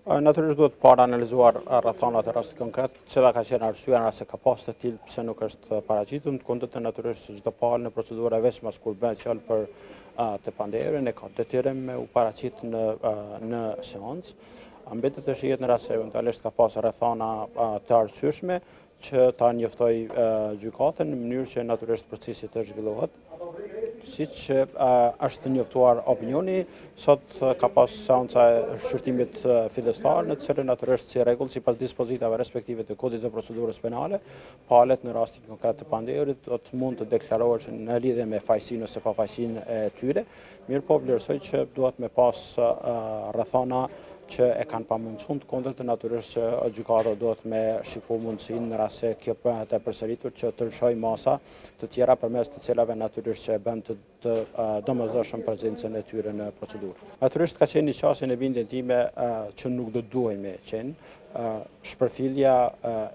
Natyrisht duhet para analizuar rrethonat e rastit konkret, cila ka qenë arsyeja nëse ka pas të tillë pse nuk është paraqitur, në kundër të natyrisht çdo palë në procedura veç mas kur bëhet fjalë për të pandehurin e ka detyrim me u paraqit në seancë. Mbetet të shihet në rast se eventualisht ka pas rrethona të arsyeshme që ta njoftoj gjykatën në mënyrë që natyrisht procesi të zhvillohet. Siç është njoftuar opinioni, sot ka pas seanca e shqyrtimit fillestar, në të cilën natyrisht si rregull sipas dispozitave respektive të kodit të procedurës penale, palët në rastin konkret të pandehurit do të mund të deklarohen në lidhje me fajësinë ose pafajësinë e tyre, mirëpo vlerësoj që duhet me pas rrethona që e kanë pamundësuar të kundërt të natyrisht që gjykata duhet me shikuar mundësinë në rast se kjo bëhet e përsëritur që të lëshoj masa të tjera përmes të cilave natyrisht që e bën të domosdoshëm prezencën e tyre në procedurë. Natyrisht ka qenë një çështje në bindjen time që nuk do duhej me qenë. Shpërfillja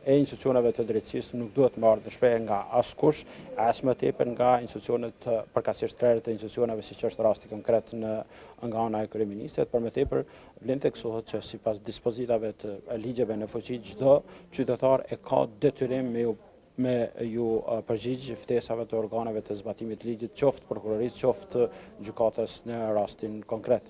e institucioneve të drejtësisë nuk duhet të marrë të shprehë nga askush, as më tepër nga institucionet përkatësisht krerët të institucioneve siç është rasti konkret nga ana e kryeministrit, për më tepër vlen theksohet që sipas dispozitave të ligjeve në fuqi çdo qytetar e ka detyrim me ju përgjigj ftesave të organeve të zbatimit të ligjit, qoftë prokurorisë, qoftë gjykatës në rastin konkret.